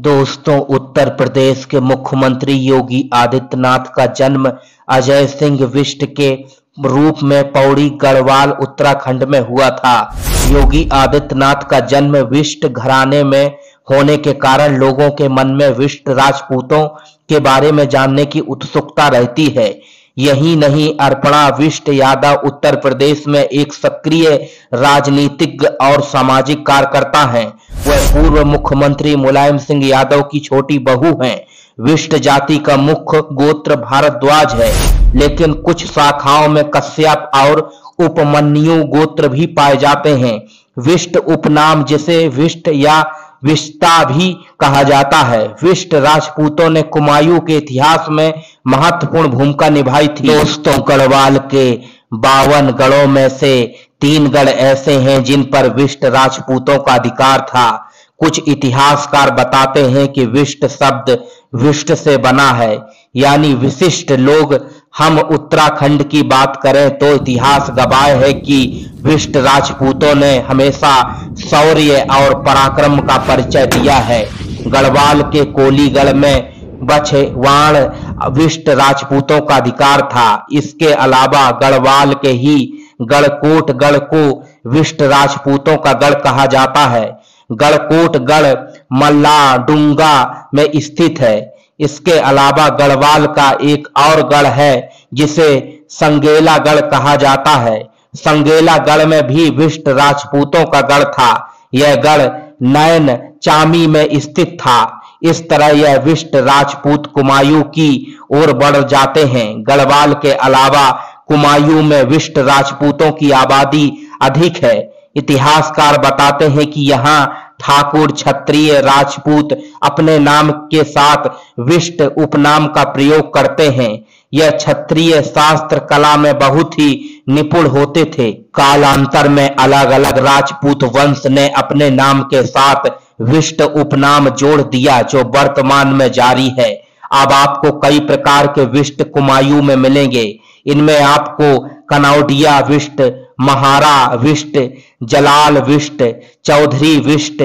दोस्तों, उत्तर प्रदेश के मुख्यमंत्री योगी आदित्यनाथ का जन्म अजय सिंह विष्ट के रूप में पौड़ी गढ़वाल उत्तराखंड में हुआ था। योगी आदित्यनाथ का जन्म विष्ट घराने में होने के कारण लोगों के मन में विष्ट राजपूतों के बारे में जानने की उत्सुकता रहती है। यही नहीं, अर्पणा विष्ट यादव उत्तर प्रदेश में एक सक्रिय राजनीतिज्ञ और सामाजिक कार्यकर्ता हैं। वह पूर्व मुख्यमंत्री मुलायम सिंह यादव की छोटी बहू हैं। विष्ट जाति का मुख्य गोत्र भारद्वाज है, लेकिन कुछ शाखाओं में कश्यप और उपमन्यु गोत्र भी पाए जाते हैं। विष्ट उपनाम, जिसे विष्ट या विष्टा भी कहा जाता है, विष्ट राजपूतों ने कुमायूं के इतिहास में महत्वपूर्ण भूमिका निभाई थी। दोस्तों, गढ़वाल के 52 गढ़ों में से 3 गढ़ ऐसे हैं जिन पर विष्ट राजपूतों का अधिकार था। कुछ इतिहासकार बताते हैं कि विष्ट शब्द विष्ट से बना है, यानी विशिष्ट लोग। हम उत्तराखंड की बात करें तो इतिहास गवाह है कि विष्ट राजपूतों ने हमेशा शौर्य और पराक्रम का परिचय दिया है। गढ़वाल के कोलीगढ़ में बछवाड़ विष्ट राजपूतों का अधिकार था। इसके अलावा गढ़वाल के ही गढ़कोट गढ़ को विष्ट राजपूतों का गढ़ कहा जाता है। गढ़कोट गढ़ मल्लाडुंगा में स्थित है। इसके अलावा गढ़वाल का एक और गढ़ है जिसे संगेला गढ़ कहा जाता है। संगेला गढ़ में भी विष्ट राजपूतों का गढ़ था। यह गढ़ नैन चामी में स्थित था। इस तरह यह विष्ट राजपूत कुमायूं की ओर बढ़ जाते हैं। गढ़वाल के अलावा कुमायूं में विष्ट राजपूतों की आबादी अधिक है। इतिहासकार बताते हैं कि यहाँ ठाकुर, क्षत्रिय, राजपूत अपने नाम के साथ विष्ट उपनाम का प्रयोग करते हैं। यह क्षत्रिय शास्त्र कला में बहुत ही निपुण होते थे। कालांतर में अलग अलग राजपूत वंश ने अपने नाम के साथ विष्ट उपनाम जोड़ दिया, जो वर्तमान में जारी है। अब आपको कई प्रकार के विष्ट कुमायूं में मिलेंगे। इनमें आपको कनौडिया विष्ट, महारा विष्ट, जलाल विष्ट, चौधरी विष्ट,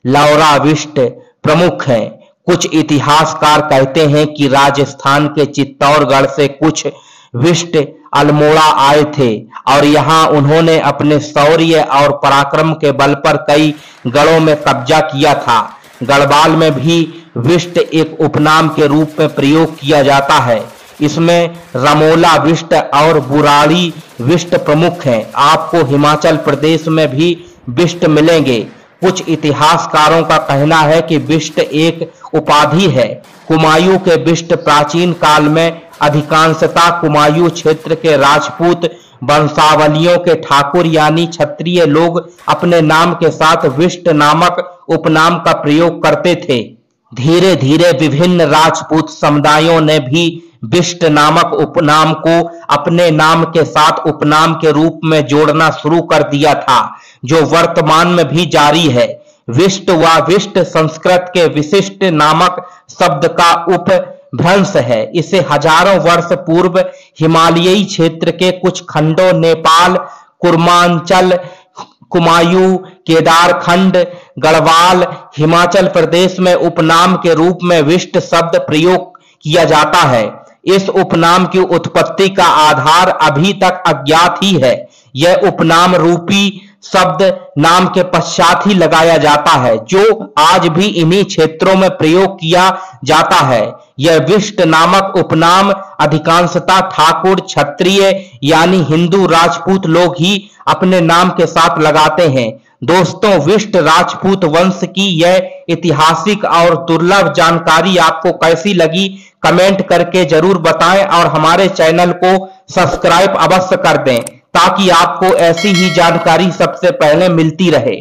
लौरा विष्ट प्रमुख हैं। कुछ इतिहासकार कहते हैं कि राजस्थान के चित्तौड़गढ़ से कुछ विष्ट अल्मोड़ा आए थे और यहाँ उन्होंने अपने शौर्य और पराक्रम के बल पर कई गढ़ों में कब्जा किया था। गढ़वाल में भी विष्ट एक उपनाम के रूप में प्रयोग किया जाता है। इसमें रमोला विष्ट और बुराड़ी विष्ट प्रमुख हैं। आपको हिमाचल प्रदेश में भी विष्ट मिलेंगे। कुछ इतिहासकारों का कहना है कि विष्ट एक उपाधि है। कुमायूं के विष्ट प्राचीन काल में अधिकांशतः कुमायूं क्षेत्र के राजपूत वंशावलियों के ठाकुर यानी क्षत्रिय लोग अपने नाम के साथ विष्ट नामक उपनाम का प्रयोग करते थे। धीरे धीरे विभिन्न राजपूत समुदायों ने भी विष्ट नामक उपनाम को अपने नाम के साथ उपनाम के रूप में जोड़ना शुरू कर दिया था, जो वर्तमान में भी जारी है। विष्ट व विष्ट संस्कृत के विशिष्ट नामक शब्द का उपभ्रंश है। इसे हजारों वर्ष पूर्व हिमालयी क्षेत्र के कुछ खंडों, नेपाल, कुर्मांचल, कुमायूं, केदारखंड, गढ़वाल, हिमाचल प्रदेश में उपनाम के रूप में विष्ट शब्द प्रयोग किया जाता है। इस उपनाम की उत्पत्ति का आधार अभी तक अज्ञात ही है। यह उपनाम रूपी शब्द नाम के पश्चात ही लगाया जाता है, जो आज भी इन्हीं क्षेत्रों में प्रयोग किया जाता है। यह विष्ट नामक उपनाम अधिकांशतः ठाकुर, क्षत्रिय यानी हिंदू राजपूत लोग ही अपने नाम के साथ लगाते हैं। दोस्तों, विष्ट राजपूत वंश की यह ऐतिहासिक और दुर्लभ जानकारी आपको कैसी लगी, कमेंट करके जरूर बताएं और हमारे चैनल को सब्सक्राइब अवश्य कर दें ताकि आपको ऐसी ही जानकारी सबसे पहले मिलती रहे।